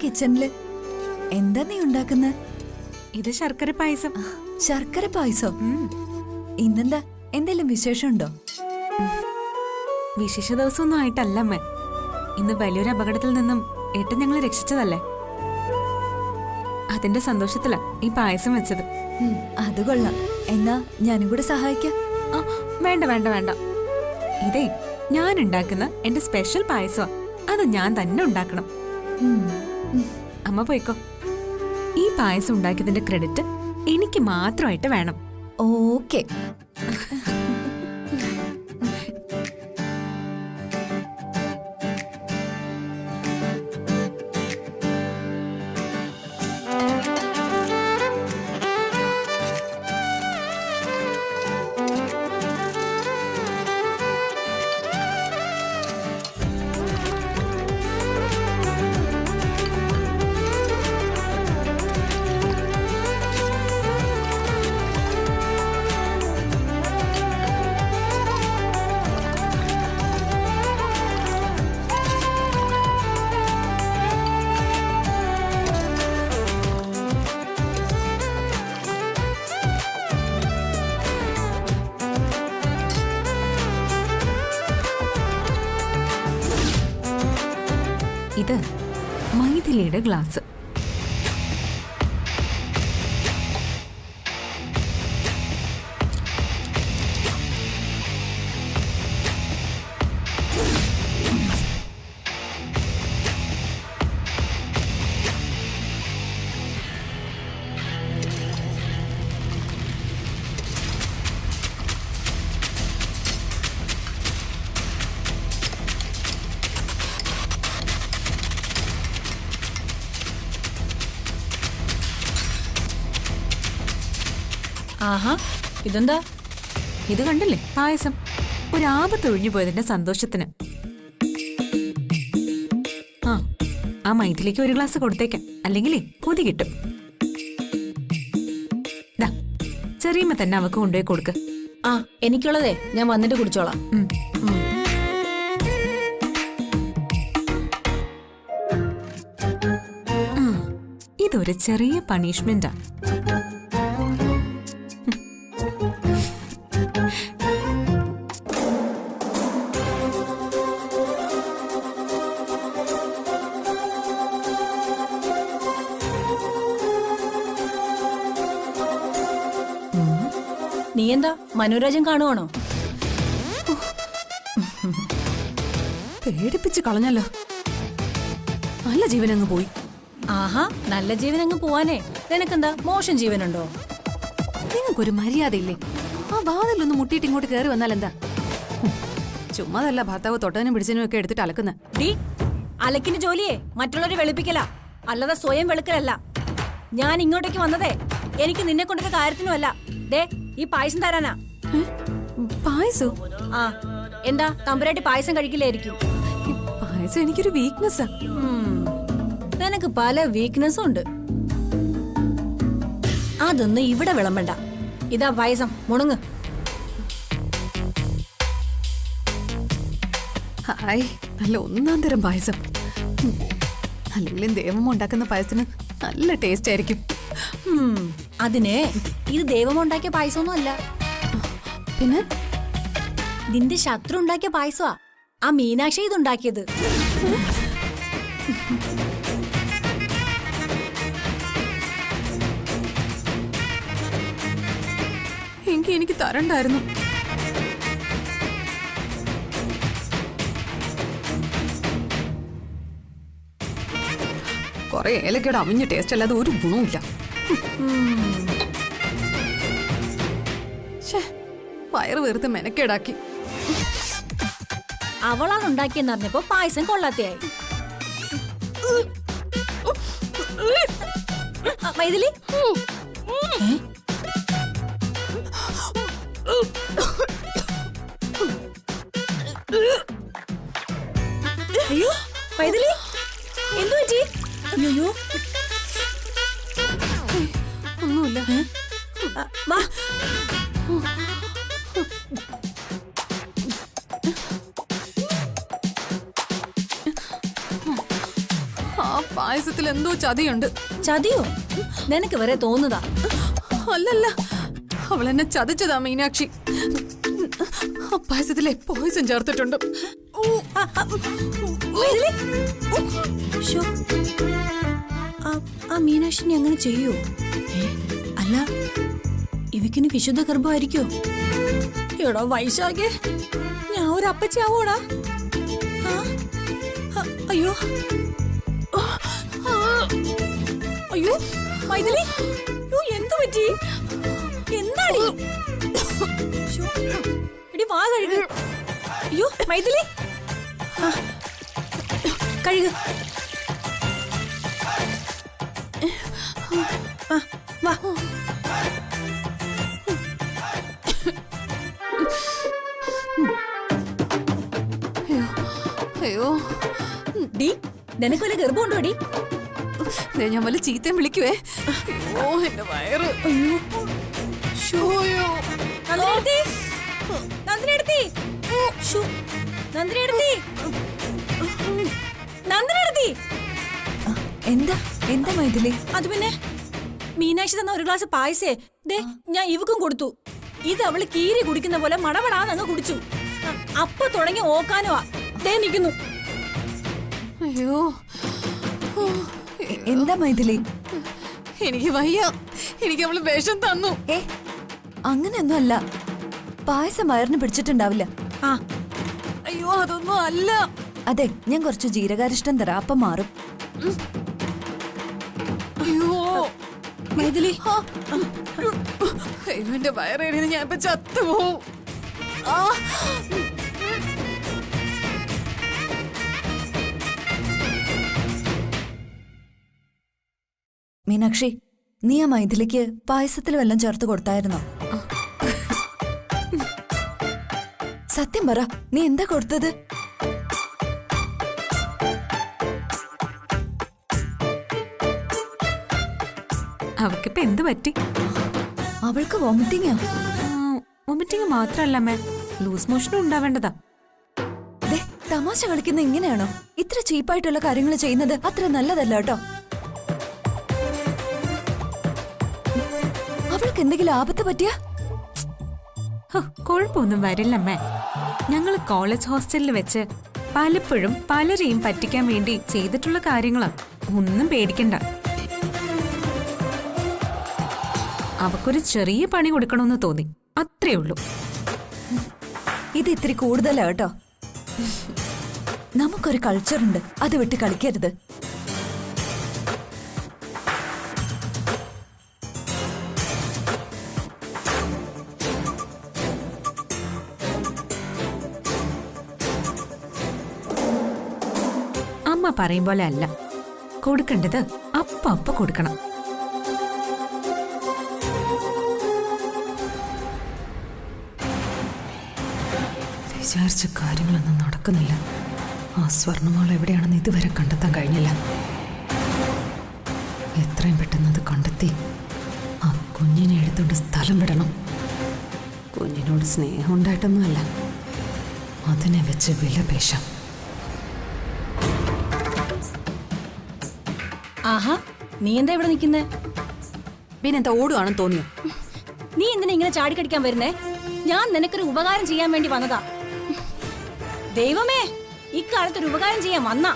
കിച്ചണില്. എന്താ നീ ഉണ്ടാക്കുന്ന? ഇത് ശർക്കര പായസം. ശർക്കര പായസോ? ഇന്നെന്താ എന്തെങ്കിലും വിശേഷമുണ്ടോ? വിശേഷ ദിവസമൊന്നും ആയിട്ടല്ല അമ്മ. ഇന്ന് വലിയൊരു അപകടത്തിൽ നിന്നും ഏട്ടൻ ഞങ്ങളെ രക്ഷിച്ചതല്ലേ, അതിന്റെ സന്തോഷത്തിലാ ഈ പായസം വെച്ചത്. അത് കൊള്ളാം. എന്നാ ഞാനും കൂടെ സഹായിക്കാം. വേണ്ട വേണ്ട വേണ്ട, ഇതേ ഞാൻ ഉണ്ടാക്കുന്ന എന്റെ സ്പെഷ്യൽ പായസമാ. അത് ഞാൻ തന്നെ ഉണ്ടാക്കണം. അമ്മ പോയിക്കോ. ഈ പായസം ഉണ്ടാക്കിയതിന്റെ ക്രെഡിറ്റ് എനിക്ക് മാത്രമായിട്ട് വേണം. ഓക്കേ. ഇത് മൈഥിലിയുടെ ഗ്ലാസ്. ആഹാ, ഇതെന്താ? ഇത് കണ്ടില്ലേ പായസം? ഒരു ആപത്ത് ഒഴിഞ്ഞു പോയതിന്റെ സന്തോഷത്തിന്. ആ മൈഥിലിക്ക് ഒരു ഗ്ലാസ് കൊടുത്തേക്കാം, അല്ലെങ്കിലേ കൊതി കിട്ടും. ചെറിയമ്മ തന്നെ അവക്ക് കൊണ്ടുപോയി കൊടുക്ക്. എനിക്കുള്ളതേ ഞാൻ വന്നിട്ട് കുടിച്ചോളാം. ഇതൊരു ചെറിയ പണിഷ്മെന്റാ. നീ എന്താ മനോരാജ്യം കാണുവാണോ? പേടിപ്പിച്ച് കളഞ്ഞല്ലോ. നല്ല ജീവനങ്ങ് പോയി. ആഹാ, നല്ല ജീവൻ അങ്ങ് പോവാനേ നിനക്കെന്താ മോശം ജീവനുണ്ടോ? നിങ്ങൾക്കൊരു മര്യാദയില്ലേ? ആ വാതിലൊന്ന് മുട്ടിയിട്ട് ഇങ്ങോട്ട് കയറി വന്നാൽ എന്താ? ചുമ്മാതല്ല ഭർത്താവ് തൊട്ടതിനും പിടിച്ചതിനും ഒക്കെ എടുത്തിട്ട് അലക്കുന്ന. ഡീ, അലക്കിന് ജോലിയെ മറ്റുള്ളവരെ വെളുപ്പിക്കല, അല്ലാതെ സ്വയം വെളുക്കലല്ല. ഞാൻ ഇങ്ങോട്ടേക്ക് വന്നതേ എനിക്ക് നിന്നെ കൊണ്ടൊരു കാര്യത്തിനുമല്ല. ദേ, ഈ പായസം തരാനാ. പായസോ? എന്താ തമ്പുരാട്ടി പായസം കഴിക്കില്ലായിരിക്കും? പായസം എനിക്കൊരു വീക്ക്നെസ്സാ. നിനക്ക് പല വീക്ക്നെസ്സും ഉണ്ട്. അതൊന്നും ഇവിടെ വിളമ്പണ്ട. ഇതാ പായസം, മുണുങ്ങ്. ഹായ്, നല്ല ഒന്നാം തരം പായസം. അല്ലെങ്കിലും ദേവമ്മ ഉണ്ടാക്കുന്ന പായസത്തിന് നല്ല ടേസ്റ്റ് ആയിരിക്കും. അതിന് ഇത് ദൈവം ഉണ്ടാക്കിയ പായസമൊന്നും അല്ല. പിന്നെ നിന്റെ ശത്രു ഉണ്ടാക്കിയ പായസമാ. ആ മീനാക്ഷി ഇതുണ്ടാക്കിയത്. എനിക്ക് തരണ്ടായിരുന്നു. കൊറേ ഏലക്കയുടെ അമിഞ്ഞ ടേസ്റ്റ് അല്ലാതെ ഒരു ഗുണവുമില്ല. വയറ് വീർത്ത് മെനക്കേടാക്കി. അവളാണ് ഉണ്ടാക്കിയെന്ന് അറിഞ്ഞപ്പോ പായസം കൊള്ളാത്തയായി. മൈഥിലി, അയ്യോ മൈഥിലി, എന്തു പറ്റി? അയ്യോ, ഒന്നുമില്ല. വാ. പായസത്തിൽ എന്തോ ചതിയുണ്ട്. ചതിയോ? നിനക്ക് വരെ തോന്നുതാ? അല്ലല്ല, അവൾ എന്നെ ചതിച്ചതാ മീനാക്ഷി. ആ പായസത്തിലെ പോയിസൺ ചേർത്തിട്ടുണ്ട്. മൈഥിലി, ശ്ശോ. ആ മീനാക്ഷിനി അങ്ങനെ ചെയ്യോ? അല്ല, ഇവക്കിന് വിശുദ്ധ ഗർഭമായിരിക്കോ? എടോ വൈശാഖേ, ഞാൻ ഒരു അപ്പച്ചാവോടാ. അയ്യോ അയ്യോ മൈഥിലി, എന്തു പറ്റി? എന്താടി? എടി വാ കഴുകു. അയ്യോ മൈഥിലി, കഴുകു. വാ. അയ്യോ, ഡി, നിനക്ക് വല്ല ഗർഭമുണ്ടോ ഡി? ഞാൻ വല്ല ചീത്തയും വിളിക്കുവേ. ഓ, എന്റെ വയറ്. എന്താ എന്താ മൈഥിലി? അത് പിന്നെ മീനാക്ഷി തന്ന ഒരു ഗ്ലാസ് പായസേ ദേ ഞാൻ ഇവക്കും കൊടുത്തു. ഇത് അവള് കീരി കുടിക്കുന്ന പോലെ മടപടാന്നങ്ങ് കുടിച്ചു. അപ്പൊ തുടങ്ങി ഓക്കാനുവാ. ദേ നിൽക്കുന്നു. അയ്യോ, എന്താ മൈഥിലി? എനിക്ക് വയ്യ. എനിക്ക് അവള് വിഷം തന്നു. അങ്ങനെയൊന്നും അല്ല. പായസം വയറിന് പിടിച്ചിട്ടുണ്ടാവില്ല. അയ്യോ, അതൊന്നും അല്ല. അതെ, ഞാൻ കുറച്ച് ജീരകാരിഷ്ടം തരാം, അപ്പം മാറും. അയ്യോ മൈഥിലി, അയ്യോ, എന്റെ വയറേറിയത് ഞാൻ ഇപ്പൊ ചത്തുപോവും. മീനാക്ഷി, നീ ആ മൈഥിലിക്ക് പായസത്തിൽ വല്ലതും ചേർത്ത് കൊടുത്തായിരുന്നോ? സത്യം പറ, നീ എന്താ കൊടുത്തത്? അവക്കിപ്പോ എന്ത് പറ്റി? അവൾക്ക് വോമിറ്റിംഗോ? വോമിറ്റിംഗ് മാത്രല്ല മേ, ലൂസ് മോഷനും ഉണ്ടാവേണ്ടതാ. തമാശ കളിക്കുന്ന ഇങ്ങനെയാണോ? ഇത്ര ചീപ്പായിട്ടുള്ള കാര്യങ്ങൾ ചെയ്യുന്നത് അത്ര നല്ലതല്ല കേട്ടോ. അവൾക്ക് എന്തെങ്കിലും ആപത്ത് പറ്റിയ? കുഴപ്പമൊന്നും വരില്ലമ്മേ. ഞങ്ങള് കോളേജ് ഹോസ്റ്റലിൽ വെച്ച് പലപ്പോഴും പലരെയും പറ്റിക്കാൻ വേണ്ടി ചെയ്തിട്ടുള്ള കാര്യങ്ങളാ. ഒന്നും പേടിക്കണ്ട. അവക്കൊരു ചെറിയ പണി കൊടുക്കണമെന്ന് തോന്നി, അത്രേ ഉള്ളൂ. ഇത് ഇത്തിരി കൂടുതലാ കേട്ടോ. നമുക്കൊരു കൾച്ചറുണ്ട്, അത് വിട്ട് കളിക്കരുത്. അമ്മ പറയും പോലെ അല്ല, കൊടുക്കേണ്ടത് അപ്പ കൊടുക്കണം. വിചാരിച്ച കാര്യങ്ങളൊന്നും നടക്കുന്നില്ല. ആ സ്വർണ്ണമാൾ എവിടെയാണെന്ന് ഇതുവരെ കണ്ടെത്താൻ കഴിഞ്ഞില്ല. എത്രയും പെട്ടെന്ന് അത് കണ്ടെത്തി ആ കുഞ്ഞിനെ എടുത്തോണ്ട് സ്ഥലം വിടണം. കുഞ്ഞിനോട് സ്നേഹം ഉണ്ടായിട്ടൊന്നുമല്ല, അതിനെ വെച്ച് വിലപേശാം. ആഹാ, നീ എന്താ ഇവിടെ നിൽക്കുന്നേ? പിന്നെന്താ ഓടുവാണെന്ന് തോന്നിയോ? നീ എന്തിനാ ഇങ്ങനെ ചാടിക്കടിക്കാൻ വരുന്നേ? ഞാൻ നിനക്കൊരു ഉപകാരം ചെയ്യാൻ വേണ്ടി വന്നതാ. ദൈവമേ, ഇക്കാലത്തൊരു ഉപകാരം ചെയ്യാൻ വന്നാ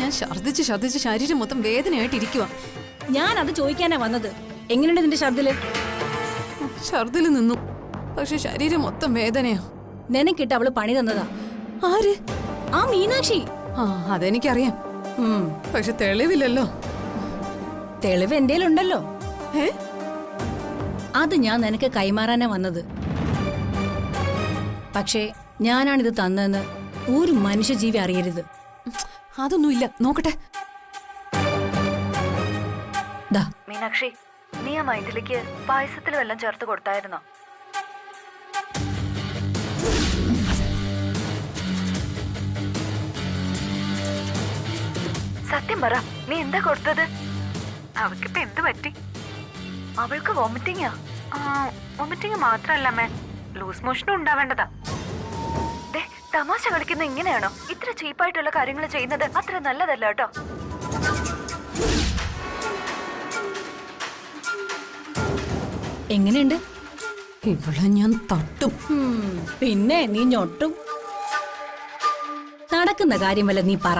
ഞാൻ ഛർദിച്ച് ശരീരം മൊത്തം വേദനയായിട്ടിരിക്കുക. ഞാൻ അത് ചോദിക്കാനാ വന്നത്. എങ്ങനെയുണ്ട് നിന്റെ ഛർദില്? ഛർദില് നിന്നു, പക്ഷെ ശരീരം മൊത്തം വേദനയാ. നിനക്കിട്ട് അവള് പണി തന്നതാ. ആര്? ആ മീനാക്ഷി. അതെനിക്കറിയാം, പക്ഷെ തെളിവില്ലല്ലോ. തെളിവ് എന്തേലുണ്ടല്ലോ. അത് ഞാൻ നിനക്ക് കൈമാറാനാ വന്നത്. പക്ഷേ ഞാനാണിത് തന്നതെന്ന് ഒരു മനുഷ്യജീവി അറിയരുത്. അതൊന്നുമില്ല, നോക്കട്ടെ. മീനാക്ഷി, നീ ആ മൈഥിലിക്ക് പായസത്തിൽ വല്ലതും ചേർത്ത് കൊടുത്തായിരുന്നോ? സത്യം പറ, നീ എന്താ കൊടുത്തത്? അവക്കിപ്പോ എന്ത് പറ്റി? അവൾക്ക് വോമിറ്റിംഗാ? വോമിറ്റിംഗ് മാത്രല്ല മേ, ലൂസ് മോഷനും ഉണ്ടാവേണ്ടതാ. തമാശ കളിക്കുന്ന ഇങ്ങനെയാണോ? ഇത്ര ചീപ്പായിട്ടുള്ള കാര്യങ്ങൾ ചെയ്യുന്നത് അത്ര നല്ലതല്ല കേട്ടോ. എങ്ങനെയുണ്ട്? ഇവളെ ഞാൻ തട്ടും. പിന്നെ നീ ഞൊട്ടും. നടക്കുന്ന കാര്യം വല്ല നീ പറ.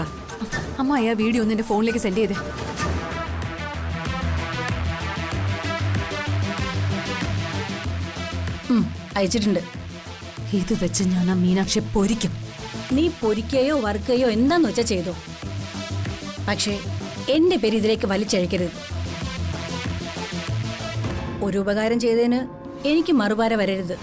അമ്മ ആ വീഡിയോ ഒന്ന് എന്റെ ഫോണിലേക്ക് സെൻഡ് ചെയ്തേ. അയച്ചിട്ടുണ്ട്. ഇത് വെച്ച് ഞാൻ ആ മീനാക്ഷി പൊരിക്കും. നീ പൊരിക്കുകയോ വറുക്കുകയോ എന്താന്ന് വെച്ചാ ചെയ്തോ. പക്ഷേ എന്റെ പേര് ഇതിലേക്ക് വലിച്ചഴിക്കരുത്. ഒരു ഉപകാരം ചെയ്തതിന് എനിക്ക് മറുപാര വരരുത്.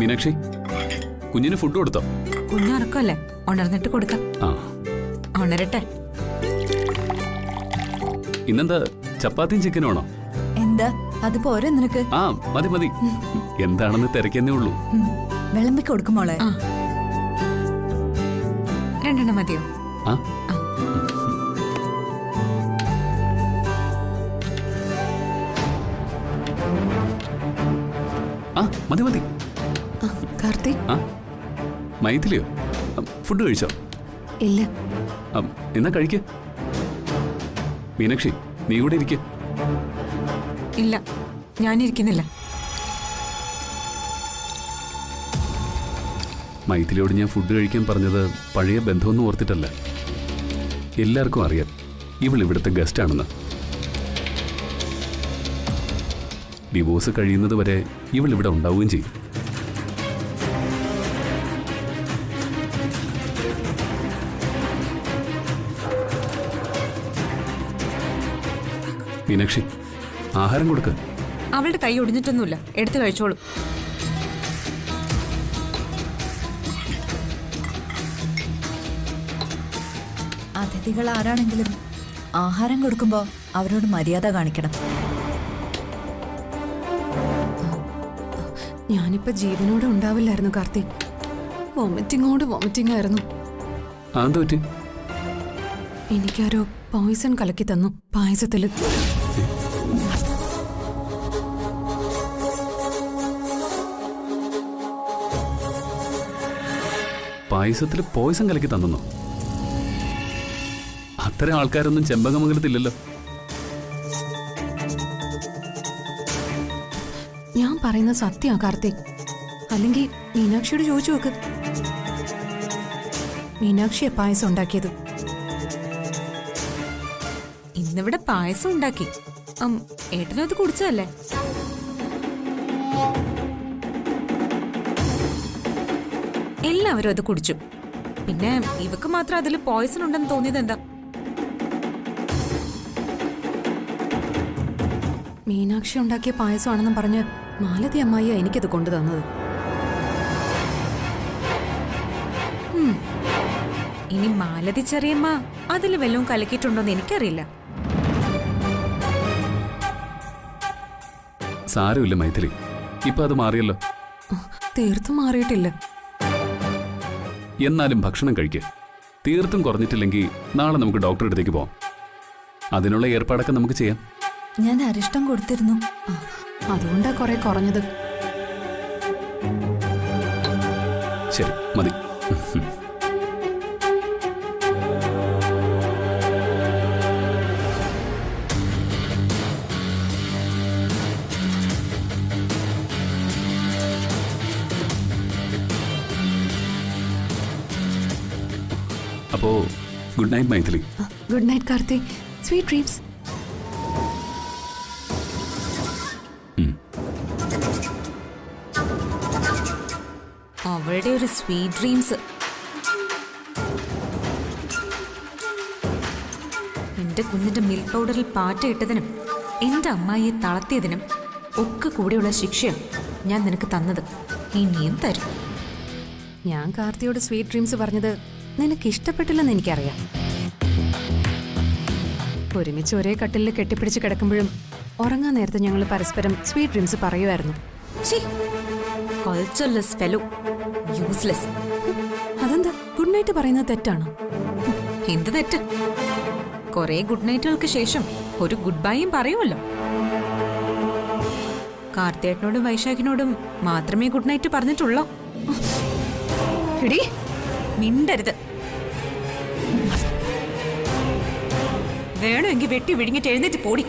മീനാക്ഷി, കുഞ്ഞിന് ഫുഡ് കൊടുത്തോ? കുഞ്ഞുറക്കല്ലേ, ഉണർന്നിട്ട് കൊടുക്കാം. ആ, ഉണരട്ടെ. ഇന്നെന്താ ചപ്പാത്തിയും ചിക്കനും ആണോ? എന്താ അത് പോരെ നിനക്ക്? ആ, മതി മതി. എന്താണെന്ന് തിരക്കുന്നേ ഉള്ളൂ. വിളമ്പി കൊടുക്കുമോളെ. ആ, 2 മതിയോ? ആ, ആ മതി മതി. കാർത്തിക്. ആ, മൈഥിലിയോ? ഫുഡ് കഴിച്ചോ? ഇല്ല. എന്നാ കഴിക്ക്. മീനാക്ഷി, നീ കൂടെ ഇരിക്ക്. ഇല്ല, ഞാനിരിക്കുന്നില്ല. മൈഥിലിയോട് ഞാൻ ഫുഡ് കഴിക്കാൻ പറഞ്ഞത് പഴയ ബന്ധമൊന്നും ഓർത്തിട്ടല്ല. എല്ലാവർക്കും അറിയാം ഇവൾ ഇവിടുത്തെ ഗസ്റ്റ് ആണെന്ന്. ഡിവോഴ്സ് കഴിയുന്നത് വരെ ഇവൾ ഇവിടെ ഉണ്ടാവുകയും ചെയ്യും. മീനാക്ഷി, ആഹാരം കൊടുക്ക. അവളുടെ കൈ ഒടിഞ്ഞിട്ടൊന്നുമില്ല, എടുത്തു കഴിച്ചോളൂ. അതിഥികൾ ആരാണെങ്കിലും ആഹാരം കൊടുക്കുമ്പോ അവരോട് മര്യാദ കാണിക്കണം. ഞാനിപ്പോ ജീവനോടെ ഉണ്ടാവില്ലായിരുന്നു കാർത്തിക്. വോമിറ്റിംഗ് ആയിരുന്നു. അതെന്താ പറ്റി? എനിക്കാരോ പോയിസൺ കലക്കി തന്നു പായസത്തില്. പായസത്തിൽ പോയിസൺ കലക്കി തന്നോ? അത്തരം ആൾക്കാരൊന്നും ചെമ്പകമംഗലത്തില്ലല്ലോ. ഞാൻ പറയുന്ന സത്യാ കാർത്തിക്. അല്ലെങ്കിൽ മീനാക്ഷിയോട് ചോദിച്ചു നോക്ക്. മീനാക്ഷിയെ പായസം ഉണ്ടാക്കിയത്. ഇന്നിവിടെ പായസം ഉണ്ടാക്കി. ഏട്ടനും അത് കുടിച്ചതല്ലേ? എല്ലാവരും അത് കുടിച്ചു. പിന്നെ ഇവക്ക് മാത്രം അതിൽ പോയിസൺ ഉണ്ടെന്ന് തോന്നിയത് എന്താ? മീനാക്ഷി ഉണ്ടാക്കിയ പായസമാണെന്നും പറഞ്ഞ് മാലതി അമ്മായിയാ എനിക്കത് കൊണ്ടു തന്നത്. ഇനി മാലതി ചെറിയമ്മ അതിൽ വല്ലതും കലക്കിയിട്ടുണ്ടോന്ന് എനിക്കറിയില്ല. സാരമില്ല മൈഥിലി, ഇപ്പൊ അത് മാറിയല്ലോ. തീർത്തും മാറിയിട്ടില്ല. എന്നാലും ഭക്ഷണം കഴിക്കുക. തീർത്തും കുറഞ്ഞിട്ടില്ലെങ്കിൽ നാളെ നമുക്ക് ഡോക്ടറുടെ അടുത്തേക്ക് പോവാം. അതിനുള്ള ഏർപ്പാടൊക്കെ നമുക്ക് ചെയ്യാം. ഞാൻ അരിഷ്ടം കൊടുത്തിരുന്നു. അതുകൊണ്ടാ കുറെ കുറഞ്ഞത്. ശരി, മതി. അപ്പോ good night Maithili. Good night Karthik. Sweet dreams. അവളുടെ ഒരു സ്വീറ്റ് ഡ്രീംസ്. എന്റെ കുഞ്ഞിന്റെ മിൽക്ക് പൗഡറിൽ പാറ്റ ഇട്ടതിനും എന്റെ അമ്മായിയെ തളർത്തിയതിനും ഒക്കെ കൂടെയുള്ള ശിക്ഷയാണ് ഞാൻ നിനക്ക് തന്നത്. ഇനിയും തരും. ഞാൻ കാർത്തിയോട് സ്വീറ്റ് ഡ്രീംസ് പറഞ്ഞത് നിനക്ക് ഇഷ്ടപ്പെട്ടില്ലെന്ന് എനിക്കറിയാം. ഒരുമിച്ച് ഒരേ കട്ടിലിൽ കെട്ടിപ്പിടിച്ച് കിടക്കുമ്പോഴും ഉറങ്ങാൻ നേരത്തെ ഞങ്ങൾ പരസ്പരം സ്വീറ്റ് ഡ്രീംസ് പറയുമായിരുന്നു. Cultureless fellow, useless. അതെന്താ ഗുഡ് നൈറ്റ് പറയുന്നത് തെറ്റാണോ? എന്ത് തെറ്റ്? കുറെ ഗുഡ് നൈറ്റുകൾക്ക് ശേഷം ഒരു ഗുഡ് ബൈയും പറയുമല്ലോ. കാർത്തിയേട്ടനോടും വൈശാഖിനോടും മാത്രമേ ഗുഡ് നൈറ്റ് പറഞ്ഞിട്ടുള്ളൂ. എടീ, മിണ്ടരുത്. വേണമെങ്കിൽ വെട്ടി വിഴുങ്ങിട്ട് എഴുന്നേറ്റ് പോടി.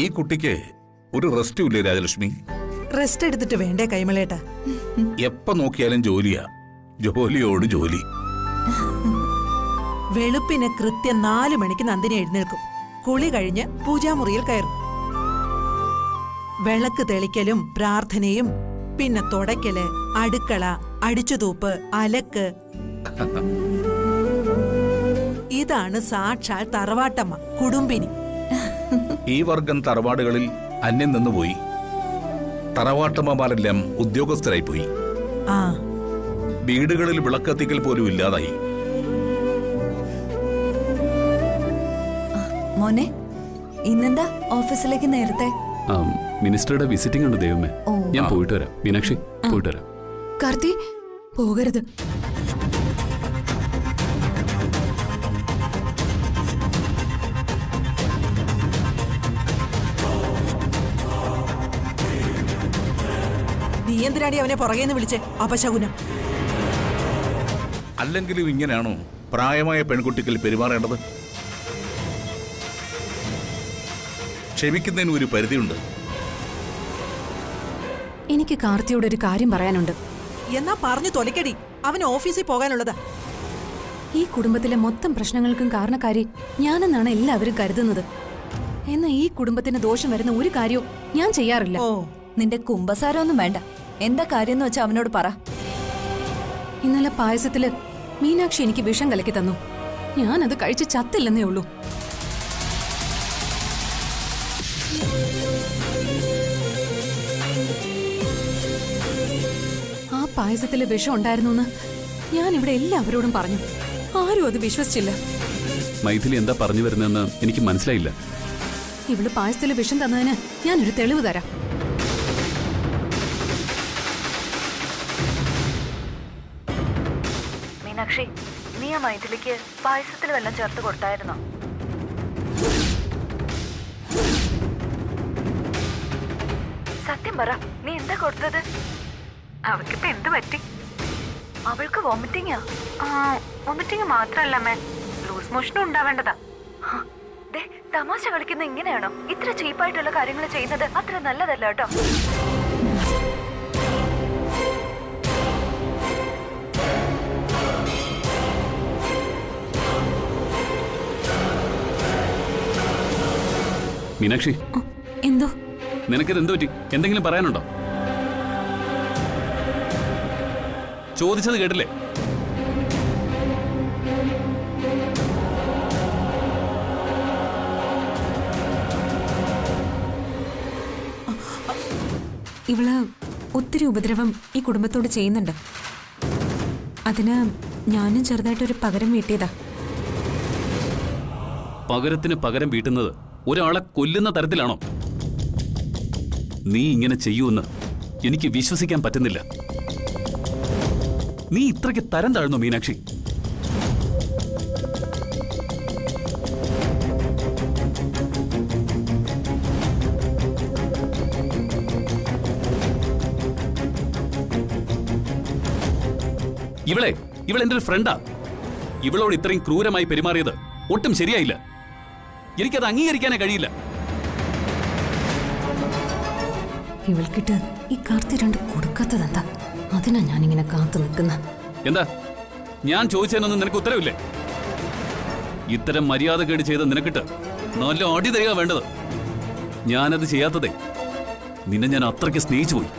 ഈ കുട്ടിക്ക് ഒരു റെസ്റ്റും ഇല്ലേ രാജലക്ഷ്മി? റെസ്റ്റ് എടുത്തിട്ട് വേണ്ടേ കൈമളേട്ടാ? എപ്പ നോക്കിയാലും ജോലിയാ, ജോലിയോട് ജോലി. വെളുപ്പിന് കൃത്യം 4 മണിക്ക് നന്ദിനി എഴുന്നേൽക്കും. കുളി കഴിഞ്ഞ് പൂജാമുറിയിൽ കയറും. വിളക്ക് തെളിക്കലും പ്രാർത്ഥനയും, പിന്നെ തുടയ്ക്കല്, അടുക്കള, അടിച്ചുതൂപ്പ്, അലക്ക്. ഇതാണ് സാക്ഷാൽ തറവാട്ടമ്മ, കുടുംബിനി. ഈ വർഗം തറവാടുകളിൽ അന്യം നിന്നുപോയി. തറവാട്ടമ്മമാരെല്ലാം ഉദ്യോഗസ്ഥരായി പോയി. ആ, വീടുകളിൽ വിളക്കത്തിക്കൽ പോലും ഇല്ലാതായി. മോനെ, ഇന്നെന്താ ഓഫീസിലേക്ക് നേരത്തെ? മിനിസ്റ്ററുടെ വിസിറ്റിംഗ് ഉണ്ട് ദൈവമേ. ഓ. ഞാൻ പോയിട്ട് വരാം. മീനാക്ഷി, പോയിട്ട് വരാം. കാർത്തി, പോകരുത്. നീ എന്തിനാടി അവനെ പുറകേന്ന് വിളിച്ചേ? അപശകുനം. അല്ലെങ്കിലും ഇങ്ങനെയാണോ പ്രായമായ പെൺകുട്ടികൾ പെരുമാറേണ്ടത്? ക്ഷമിക്കുന്നതിന് ഒരു പരിധിയുണ്ട്. എനിക്ക് കാർത്തിയോട് ഒരു കാര്യം പറയാനുണ്ട്. എന്നാ പറഞ്ഞു തൊലക്കടി, അവന് ഓഫീസിൽ പോകാനുള്ളതാ. ഈ കുടുംബത്തിലെ മൊത്തം പ്രശ്നങ്ങൾക്കും കാരണക്കാരി ഞാനെന്നാണ് എല്ലാവരും കരുതുന്നത്. എന്നാൽ ഈ കുടുംബത്തിന് ദോഷം വരുന്ന ഒരു കാര്യവും ഞാൻ ചെയ്യാറില്ല. ഓ, നിന്റെ കുംഭസാരമൊന്നും വേണ്ട. എന്താ കാര്യം വെച്ചാ അവനോട് പറ. ഇന്നലെ പായസത്തില് മീനാക്ഷി എനിക്ക് വിഷം കലക്കി തന്നു. ഞാനത് കഴിച്ച് ചത്തില്ലെന്നേ ഉള്ളൂ. ആ പായസത്തില് വിഷം ഉണ്ടായിരുന്നു ഞാൻ ഇവിടെ എല്ലാവരോടും പറഞ്ഞു. ആരും അത് വിശ്വസിച്ചില്ല. മൈഥിലി എന്താ പറഞ്ഞു വരുന്നതെന്ന് എനിക്ക് മനസ്സിലായില്ല. ഇവള് പായസത്തില് വിഷം തന്നതിന് ഞാനൊരു തെളിവ് തരാം. മീനാക്ഷി, നീ ആ മൈഥിലിക്ക് പായസത്തിൽ വെള്ളം ചേർത്ത് കൊടുത്തായിരുന്നോ? സത്യം പറ, നീ എന്താ കൊടുത്തത്? അവൾക്കിപ്പോ എന്ത് പറ്റി? അവൾക്ക് വോമിറ്റിംഗാ? വോമിറ്റിംഗ് മാത്രല്ല, ലൂസ് മോഷനും ഉണ്ടാവേണ്ടതാ. തമാശ കളിക്കുന്ന ഇങ്ങനെയാണോ? ഇത്ര ചീപ്പായിട്ടുള്ള കാര്യങ്ങൾ ചെയ്യുന്നത് അത്ര നല്ലതല്ല കേട്ടോ. മീനാക്ഷി, എന്തോ? നിനക്കിത് എന്ത് പറ്റി? എന്തെങ്കിലും പറയാനുണ്ടോ? ചോദിച്ചത് കേട്ടില്ലേ? ഇവള് ഒത്തിരി ഉപദ്രവം ഈ കുടുംബത്തോട് ചെയ്യുന്നുണ്ട്. അതിന് ഞാനും ചെറുതായിട്ടൊരു പകരം വീട്ടിയതാ. പകരത്തിന് പകരം വീട്ടുന്നത് ഒരാളെ കൊല്ലുന്ന തരത്തിലാണോ? നീ ഇങ്ങനെ ചെയ്യൂന്ന് എനിക്ക് വിശ്വസിക്കാൻ പറ്റുന്നില്ല. നീ ഇത്രയ്ക്ക് തരം താഴ്ന്നു മീനാക്ഷി. ഇവളെന്റെ ഒരു ഫ്രണ്ടാ. ഇവളോട് ഇത്രയും ക്രൂരമായി പെരുമാറിയത് ഒട്ടും ശരിയായില്ല. എനിക്കത് അംഗീകരിക്കാനേ കഴിയില്ല. ഇവൾക്കിട്ട് ഈ കാർത്തി 2 കൊടുക്കാത്തതെന്താ? അതിനാ ഞാനിങ്ങനെ കാത്തു നിൽക്കുന്ന. എന്താ ഞാൻ ചോദിച്ചതിനൊന്നും നിനക്ക് ഉത്തരവില്ലേ? ഇത്തരം മര്യാദ കേട് ചെയ്ത നിനക്കിട്ട് നല്ല അടി തരിക വേണ്ടത്. ഞാനത് ചെയ്യാത്തതേ നിന്നെ ഞാൻ അത്രയ്ക്ക് സ്നേഹിച്ചു പോയി.